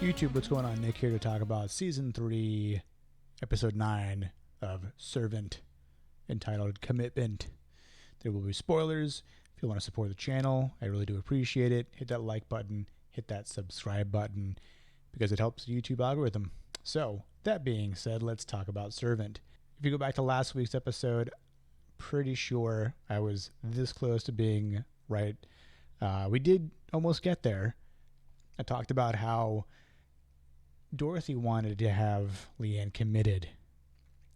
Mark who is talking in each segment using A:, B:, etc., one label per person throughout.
A: YouTube, what's going on? Nick here to talk about Season 3, Episode 9 of Servant, entitled Commitment. There will be spoilers. If you want to support the channel, I really do appreciate it. Hit that like button, hit that subscribe button, because it helps the YouTube algorithm. So, that being said, let's talk about Servant. If you go back to last week's episode, pretty sure I was this close to being right. We did almost get there. I talked about how Dorothy wanted to have Leanne committed,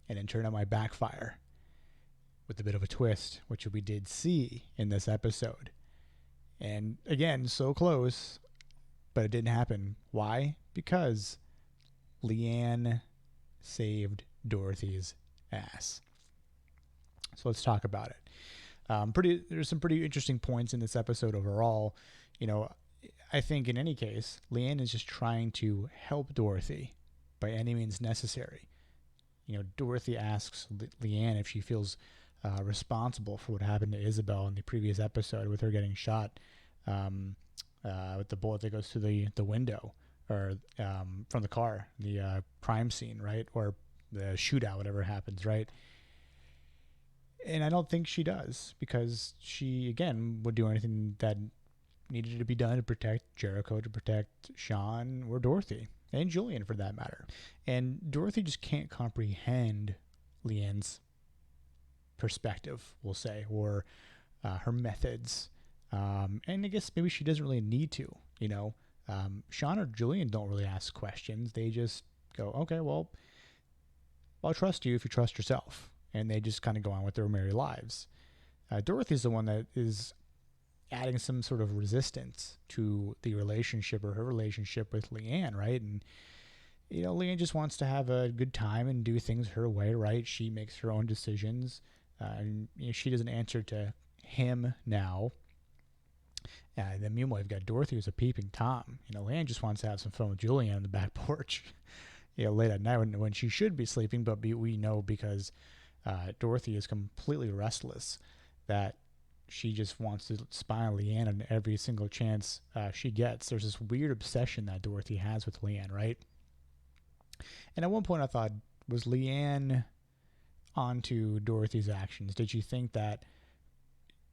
A: and in turn it might backfire with a bit of a twist, which we did see in this episode. And again, so close, but it didn't happen. Why? Because Leanne saved Dorothy's ass. So let's talk about it. There's some pretty interesting points in this episode overall. You know, I think in any case, Leanne is just trying to help Dorothy by any means necessary. You know, Dorothy asks Leanne if she feels responsible for what happened to Isabel in the previous episode with her getting shot with the bullet that goes through the window, or from the car, the crime scene, right? Or the shootout, whatever happens, right? And I don't think she does, because she, again, would do anything that needed to be done to protect Jericho, to protect Sean, or Dorothy, and Julian for that matter. And Dorothy just can't comprehend Leanne's perspective, we'll say, or her methods. And I guess maybe she doesn't really need to, you know. Sean or Julian don't really ask questions. They just go, okay, well, I'll trust you if you trust yourself. And they just kind of go on with their merry lives. Dorothy's the one that is adding some sort of resistance to the relationship, or her relationship with Leanne, right? And, you know, Leanne just wants to have a good time and do things her way, right? She makes her own decisions. And you know, she doesn't answer to him now. Then meanwhile, you've got Dorothy who's a peeping Tom. You know, Leanne just wants to have some fun with Julian on the back porch, you know, late at night when she should be sleeping, but we know because Dorothy is completely restless that she just wants to spy on Leanne on every single chance she gets. There's this weird obsession that Dorothy has with Leanne, right? And at one point I thought, was Leanne onto Dorothy's actions? Did she think that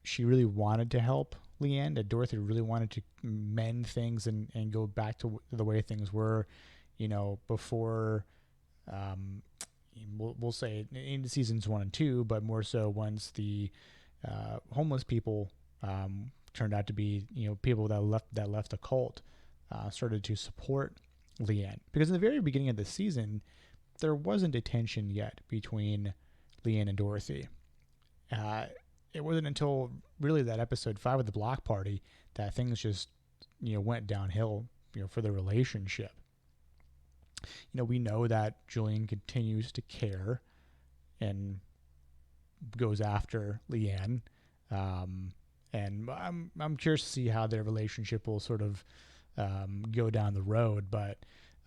A: she really wanted to help Leanne, that Dorothy really wanted to mend things and go back to the way things were, you know, before, we'll say in seasons 1 and 2, but more so once the homeless people turned out to be, you know, people that left the cult, started to support Leanne. Because in the very beginning of the season, there wasn't a tension yet between Leanne and Dorothy. It wasn't until really that episode 5 of the block party that things just, you know, went downhill, you know, for the relationship. You know, we know that Julian continues to care and goes after Leanne, and I'm curious to see how their relationship will sort of go down the road. But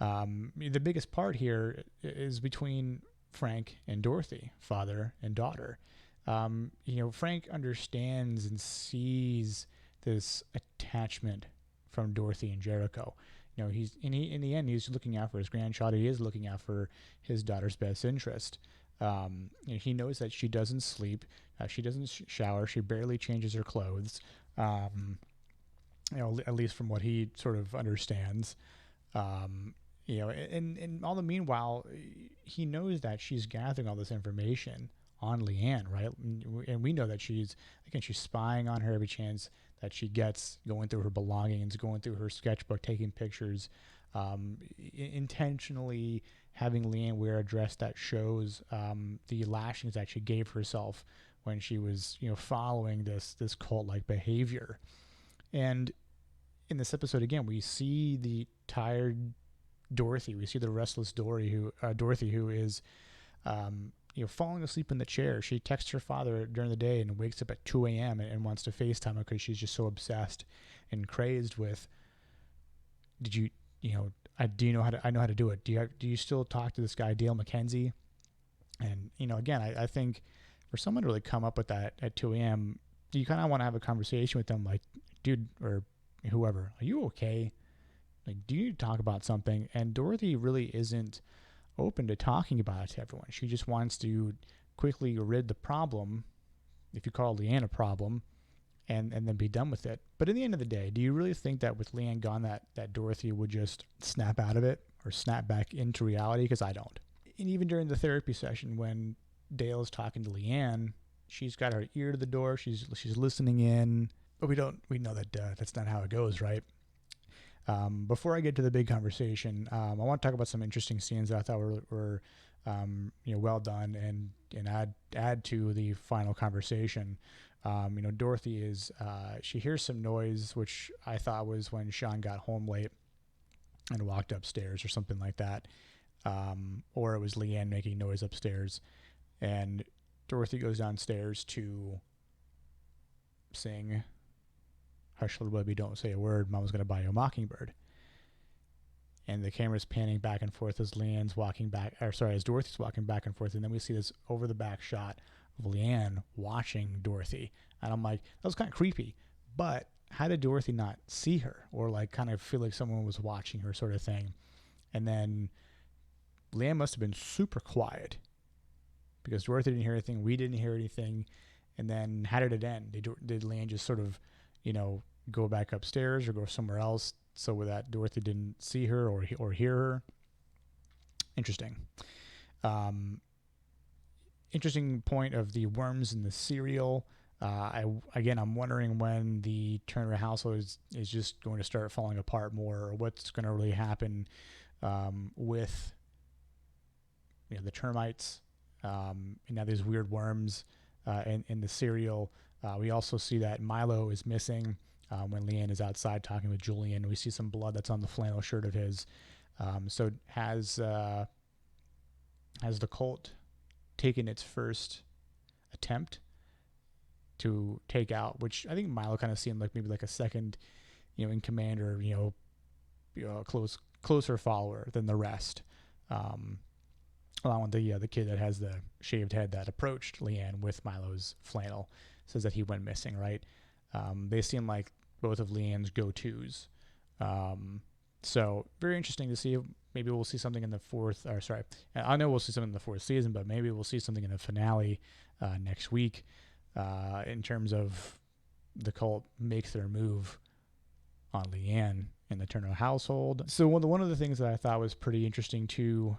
A: the biggest part here is between Frank and Dorothy, father and daughter. You know, Frank understands and sees this attachment from Dorothy and Jericho. You know, in the end, he's looking out for his grandchild. He is looking out for his daughter's best interest. You know, he knows that she doesn't sleep, she doesn't shower, she barely changes her clothes. You know, at least from what he sort of understands. You know, and all the meanwhile, he knows that she's gathering all this information on Leanne, right? And we know that she's spying on her every chance that she gets, going through her belongings, going through her sketchbook, taking pictures, intentionally having Leanne wear a dress that shows the lashings that she gave herself when she was, you know, following this cult-like behavior. And in this episode, again, we see the tired Dorothy. We see the restless Dorothy who is, you know, falling asleep in the chair. She texts her father during the day and wakes up at 2 a.m. and wants to FaceTime him because she's just so obsessed and crazed with, do you know how to do it? Do you still talk to this guy, Dale McKenzie? And, you know, again, I think for someone to really come up with that at 2 a.m., you kind of want to have a conversation with them, like, dude, or whoever, are you okay? Like, do you need to talk about something? And Dorothy really isn't open to talking about it to everyone. She just wants to quickly rid the problem, if you call Leanne a problem, and then be done with it. But at the end of the day, do you really think that with Leanne gone that Dorothy would just snap out of it or snap back into reality? Because I don't. And even during the therapy session when Dale is talking to Leanne, she's got her ear to the door. She's listening in, but we know that that's not how it goes, right? Before I get to the big conversation, I want to talk about some interesting scenes that I thought were well done and add to the final conversation. Dorothy is she hears some noise, which I thought was when Sean got home late and walked upstairs or something like that, or it was Leanne making noise upstairs, and Dorothy goes downstairs to sing "Hush, Little Baby, Don't Say a Word, Mama's Gonna Buy You a Mockingbird." And the camera's panning back and forth as Dorothy's walking back and forth, and then we see this over the back shot of Leanne watching Dorothy, and I'm like, that was kind of creepy. But how did Dorothy not see her, or like kind of feel like someone was watching her, sort of thing? And then Leanne must have been super quiet because Dorothy didn't hear anything, we didn't hear anything. And then how did it end? Did Leanne just sort of, go back upstairs or go somewhere else so that Dorothy didn't see her or hear her? Interesting. Interesting point of the worms in the cereal. I'm wondering when the Turner household is just going to start falling apart more, or what's going to really happen with the termites and now these weird worms in the cereal. We also see that Milo is missing when Leanne is outside talking with Julian. We see some blood that's on the flannel shirt of his. So has the cult taken its first attempt to take out, which I think Milo kind of seemed like maybe like a second, in command, or closer follower than the rest. Along with the kid that has the shaved head that approached Leanne with Milo's flannel, says that he went missing, right? They seem like both of Leanne's go-tos. So very interesting to see. Maybe we'll see something in the I know we'll see something in the fourth season, but maybe we'll see something in the finale next week in terms of the cult makes their move on Leanne in the Turner household. So one of the things that I thought was pretty interesting too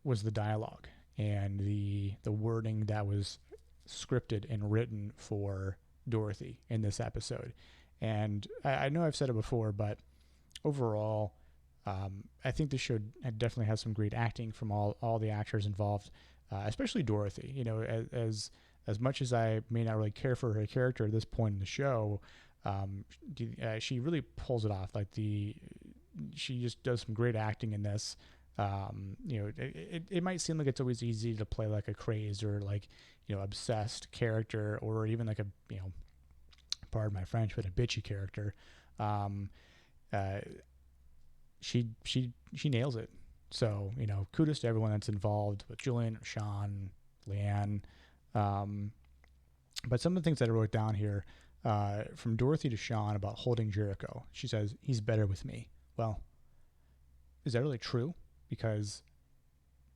A: was the dialogue and the wording that was scripted and written for Dorothy in this episode. And I know I've said it before, but overall, I think this show definitely has some great acting from all the actors involved, especially Dorothy. As much as I may not really care for her character at this point in the show, she really pulls it off. She just does some great acting in this. It might seem like it's always easy to play like a crazed or obsessed character, or even like a pardon my French, but a bitchy character. She nails it. So kudos to everyone that's involved with Julian, Sean, Leanne. But some of the things that I wrote down here, from Dorothy to Sean about holding Jericho. She says, "He's better with me." Well, is that really true? Because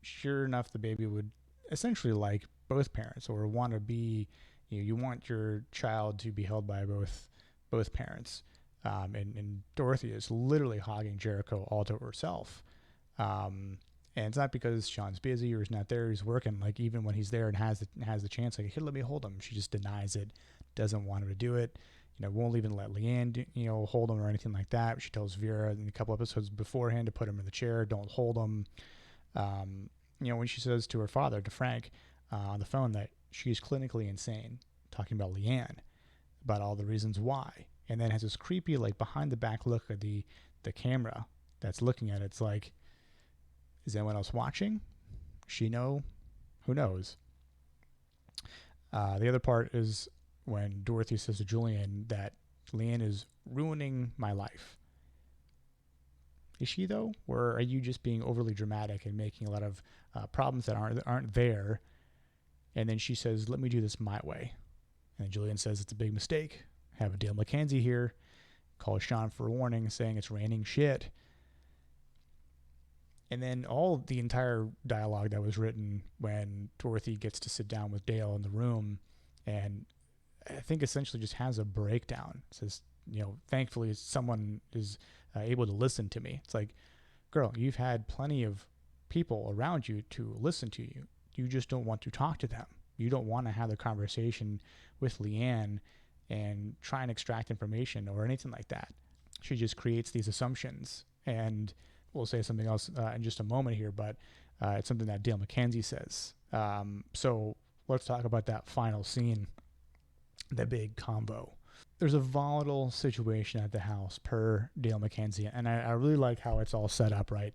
A: sure enough, the baby would essentially like both parents, or want to be, you want your child to be held by both parents. And Dorothy is literally hogging Jericho all to herself. And it's not because Sean's busy or he's not there, he's working. Like, even when he's there and has the chance, like, here, let me hold him, she just denies it, doesn't want him to do it. Won't even let Leanne, hold him or anything like that. She tells Vera in a couple episodes beforehand to put him in the chair, don't hold him. When she says to her father, to Frank, on the phone, that she's clinically insane, talking about Leanne, about all the reasons why, and then has this creepy, like, behind the back look at the camera that's looking at it. It's like, is anyone else watching? She know? Who knows? The other part is when Dorothy says to Julian that Leanne is ruining my life. Is she, though? Or are you just being overly dramatic and making a lot of problems that aren't there? And then she says, "Let me do this my way." And Julian says, "It's a big mistake. I have a Dale McKenzie here." calls Sean for a warning, saying it's raining shit. And then the entire dialogue that was written when Dorothy gets to sit down with Dale in the room, and I think essentially just has a breakdown. It says, thankfully someone is able to listen to me. It's like, girl, you've had plenty of people around you to listen to you. You just don't want to talk to them. You don't want to have the conversation with Leanne and try and extract information or anything like that. She just creates these assumptions. And we'll say something else in just a moment here, but it's something that Dale McKenzie says. So let's talk about that final scene, the big combo. There's a volatile situation at the house per Dale McKenzie, and I really like how it's all set up, right?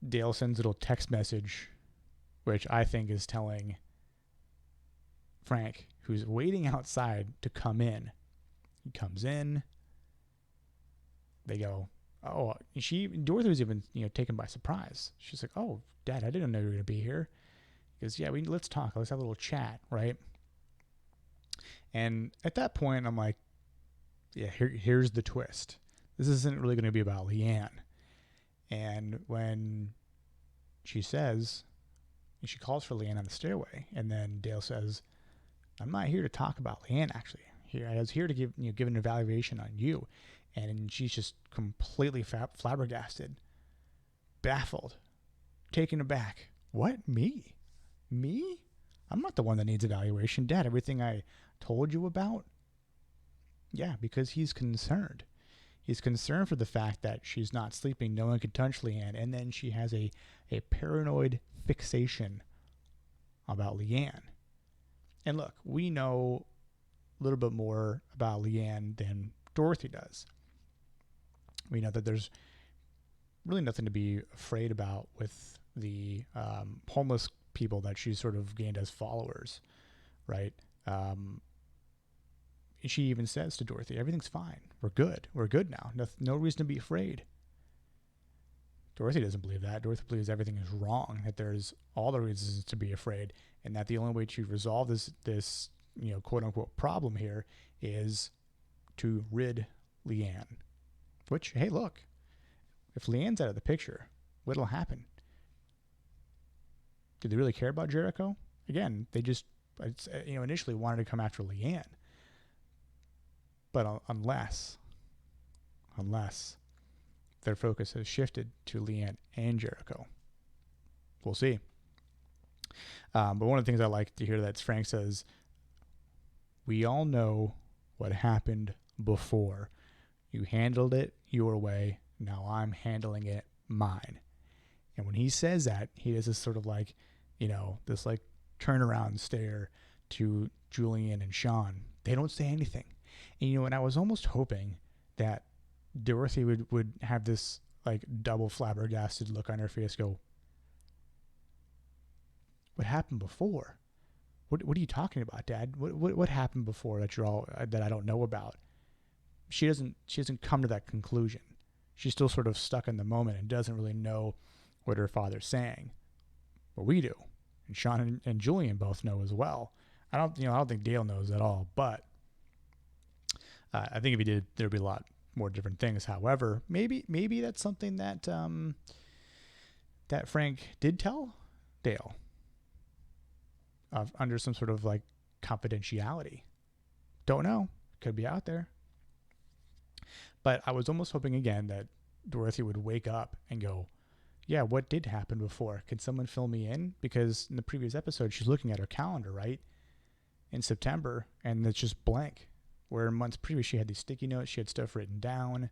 A: Dale sends a little text message, which I think is telling Frank, who's waiting outside, to come in. He comes in. They go, oh, Dorothy was even, taken by surprise. She's like, oh, Dad, I didn't know you were going to be here. He goes, yeah, let's talk. Let's have a little chat, right? And at that point, I'm like, yeah, here's the twist. This isn't really going to be about Leanne. And when she calls for Leanne on the stairway, and then Dale says, I'm not here to talk about Leanne, actually. I was here to give an evaluation on you. And she's just completely flabbergasted, baffled, taken aback. What? Me? Me? I'm not the one that needs evaluation. Dad, everything I told you about? Yeah, because he's concerned. He's concerned for the fact that she's not sleeping, no one can touch Leanne, and then she has a paranoid fixation about Leanne. And look, we know a little bit more about Leanne than Dorothy does. We know that there's really nothing to be afraid about with the homeless people that she's sort of gained as followers, right? She even says to Dorothy, everything's fine. We're good. We're good now. No reason to be afraid. Dorothy doesn't believe that. Dorothy believes everything is wrong, that there's all the reasons to be afraid, and that the only way to resolve this quote-unquote problem here is to rid Leanne. Which, hey, look, if Leanne's out of the picture, what'll happen? Did they really care about Jericho? Again, they just, initially wanted to come after Leanne. But unless their focus has shifted to Leanne and Jericho. We'll see. But one of the things I like to hear that Frank says, we all know what happened before. You handled it your way. Now I'm handling it mine. And when he says that, he does this sort of like, this like turnaround stare to Julian and Sean. They don't say anything. And, I was almost hoping that Dorothy would have this like double flabbergasted look on her face, go, what happened before? What are you talking about, Dad? What happened before that I don't know about? She doesn't come to that conclusion. She's still sort of stuck in the moment and doesn't really know what her father's saying. But we do. And Sean and Julian both know as well. I don't think Dale knows at all, but I think if he did, there'd be a lot more different things. However, maybe that's something that that Frank did tell Dale under some sort of like confidentiality. Don't know. Could be out there. But I was almost hoping again that Dorothy would wake up and go, yeah, what did happen before? Can someone fill me in? Because in the previous episode, she's looking at her calendar, right? In September, and it's just blank. Where months previous, she had these sticky notes, she had stuff written down,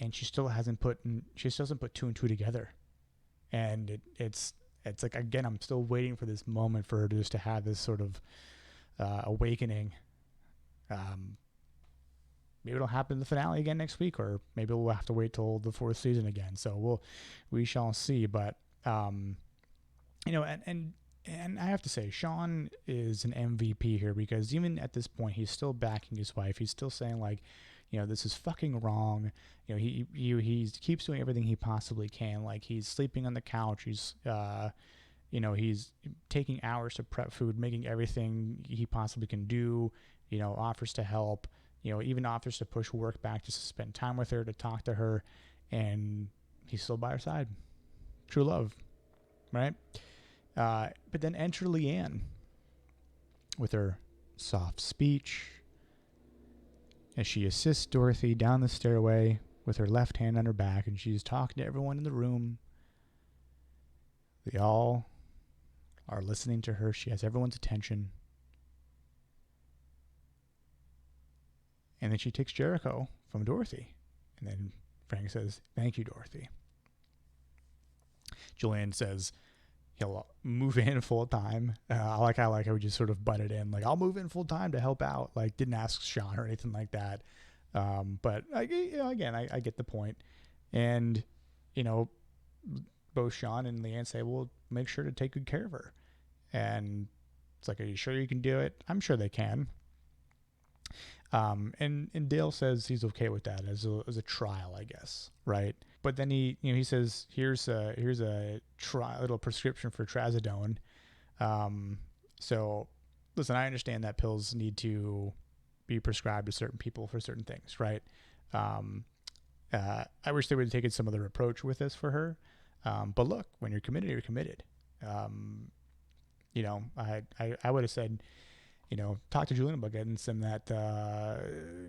A: and she still hasn't put two and two together. And it's like, again, I'm still waiting for this moment for her just to have this sort of awakening. Maybe it'll happen in the finale again next week, or maybe we'll have to wait till the fourth season again. So we shall see. But and I have to say, Sean is an MVP here, because even at this point, he's still backing his wife. He's still saying like, this is fucking wrong. He keeps doing everything he possibly can. Like, he's sleeping on the couch. He's he's taking hours to prep food, making everything he possibly can do. Offers to help. even offers to push work back just to spend time with her, to talk to her, and he's still by her side. True love, right? But then enter Leanne with her soft speech as she assists Dorothy down the stairway with her left hand on her back, and she's talking to everyone in the room. They all are listening to her. She has everyone's attention. And then she takes Jericho from Dorothy. And then Frank says, "Thank you, Dorothy." Julian says he'll move in full time. I like how we just sort of butted in. Like, I'll move in full time to help out. Like, didn't ask Sean or anything like that. But again, I get the point. And, both Sean and Leanne say, "Well, make sure to take good care of her." And it's like, "Are you sure you can do it?" I'm sure they can. And Dale says he's okay with that as a trial, I guess, right? But then he says, here's a little prescription for trazodone. So listen, I understand that pills need to be prescribed to certain people for certain things, right? I wish they would have taken some other approach with this for her. But look, when you're committed, you're committed. I would have said, talk to Julian about getting some of that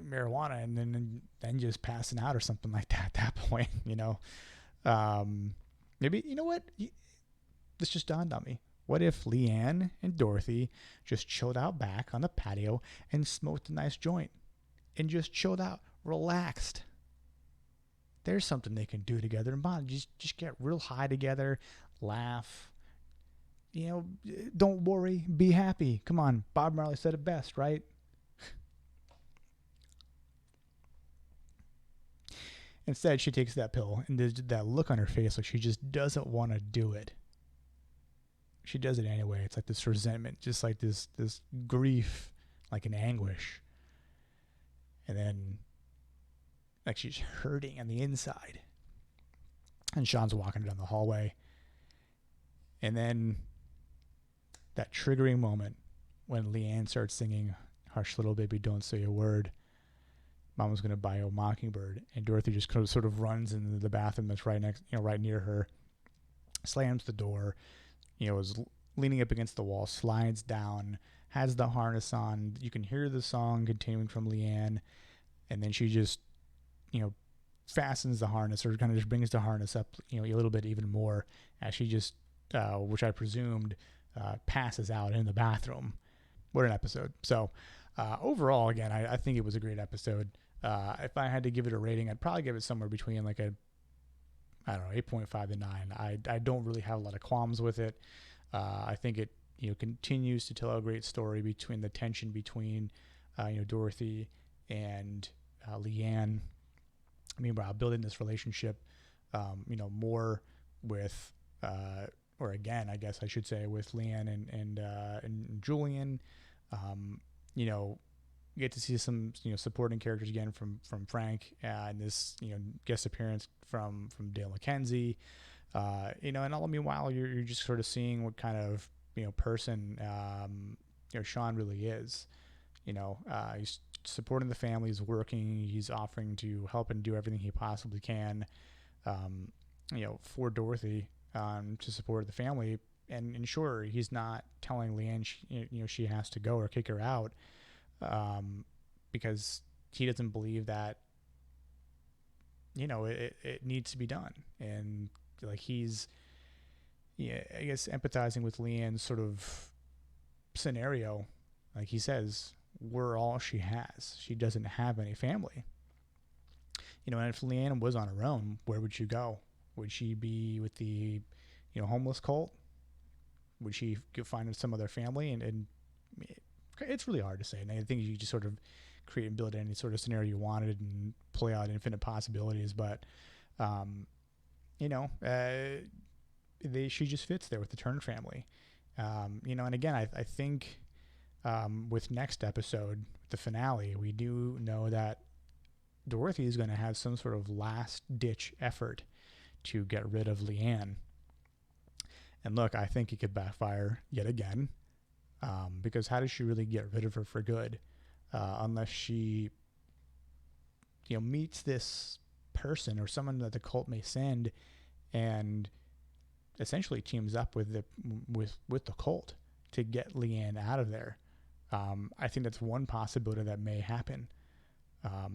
A: marijuana and then just passing out or something like that at that point, Maybe, what? This just dawned on me. What if Leanne and Dorothy just chilled out back on the patio and smoked a nice joint and just chilled out, relaxed? There's something they can do together and bond. Just get real high together, laugh. Don't worry, be happy. Come on, Bob Marley said it best, right? Instead, she takes that pill, and there's that look on her face like she just doesn't want to do it. She does it anyway. It's like this resentment, just like this grief, like an anguish. And then, like, she's hurting on the inside. And Sean's walking down the hallway. And then that triggering moment when Leanne starts singing "Hush Little Baby, Don't Say a Word. Mama's Gonna Buy You a Mockingbird," and Dorothy just sort of runs into the bathroom that's right near her, slams the door, is leaning up against the wall, slides down, has the harness on. You can hear the song continuing from Leanne, and then she just, fastens the harness, or kind of just brings the harness up, a little bit even more as she just, which I presumed, passes out in the bathroom. What an episode. So overall, again, I think it was a great episode. If I had to give it a rating, I'd probably give it somewhere between like 8.5 to 9. I don't really have a lot of qualms with it. I think it continues to tell a great story between the tension between Dorothy and Leanne. Meanwhile, building this relationship, more with or again, I guess I should say, with Leanne and Julian. Get to see some supporting characters again from Frank, and this guest appearance from Dale McKenzie. And all the meanwhile, you're just sort of seeing what kind of person Sean really is. He's supporting the family, he's working, he's offering to help and do everything he possibly can, for Dorothy, to support the family. And sure, he's not telling Leanne she has to go or kick her out, because he doesn't believe that it needs to be done. And like he's I guess empathizing with Leanne's sort of scenario. Like he says, we're all she has. She doesn't have any family. And if Leanne was on her own, where would she go? Would she be with the homeless cult? Would she find some other family? And it's really hard to say. And I think you just sort of create and build any sort of scenario you wanted and play out infinite possibilities. But, she just fits there with the Turner family. And again, I think with next episode, the finale, we do know that Dorothy is going to have some sort of last-ditch effort to get rid of Leanne. And look, I think it could backfire yet again, because how does she really get rid of her for good? Unless she meets this person or someone that the cult may send, and essentially teams up with the cult to get Leanne out of there. I think that's one possibility that may happen.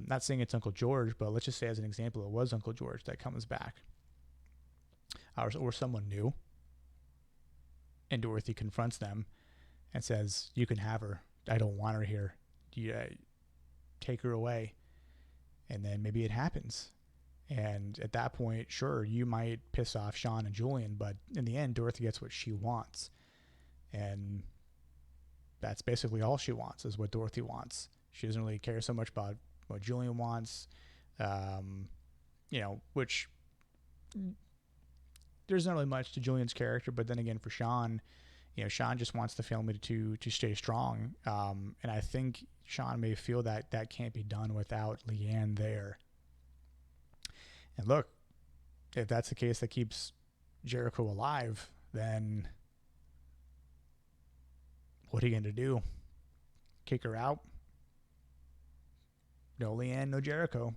A: Not saying it's Uncle George, but let's just say as an example, it was Uncle George that comes back, or someone new, and Dorothy confronts them and says, "You can have her. I don't want her here. Take her away." And then maybe it happens. And at that point, sure, you might piss off Sean and Julian, but in the end, Dorothy gets what she wants. And that's basically all she wants, is what Dorothy wants. She doesn't really care so much about what Julian wants, which there's not really much to Julian's character. But then again, for Sean, Sean just wants the family to stay strong. And I think Sean may feel that can't be done without Leanne there. And look, if that's the case that keeps Jericho alive, then what are you going to do? Kick her out? No Leanne, no Jericho.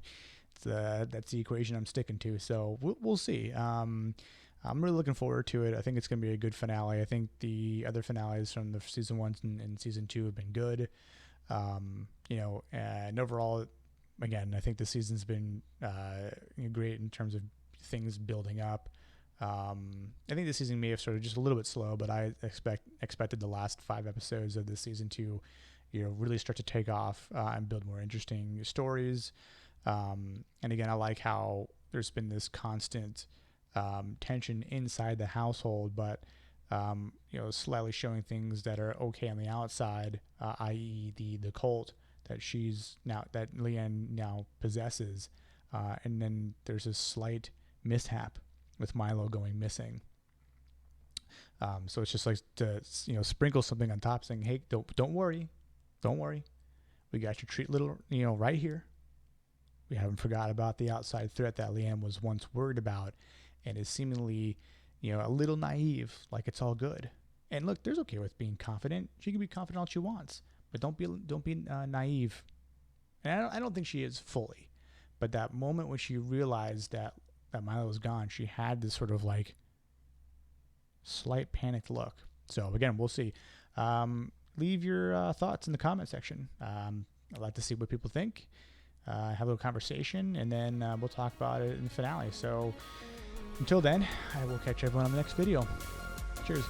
A: That's the equation I'm sticking to. So we'll see. I'm really looking forward to it. I think it's going to be a good finale. I think the other finales from the season 1 and season 2 have been good. And overall, again, I think the season's been great in terms of things building up. I think the season may have started just a little bit slow, but I expected the last 5 episodes of this season to, really start to take off and build more interesting stories. And again, I like how there's been this constant tension inside the household, but slightly showing things that are okay on the outside, i.e. the cult that Leanne now possesses, and then there's a slight mishap with Milo going missing. So it's just like to sprinkle something on top, saying, "Hey, don't worry, we got your treat little right here. We haven't forgot about the outside threat that Leanne was once worried about, and is seemingly a little naive, like it's all good." And look, there's okay with being confident. She can be confident all she wants, but don't be naive. And I don't think she is fully, but that moment when she realized that Milo was gone, she had this sort of like slight panicked look. So again, we'll see. Leave your thoughts in the comment section. I'd like to see what people think. Have a little conversation, and then we'll talk about it in the finale. So until then, I will catch everyone on the next video. Cheers.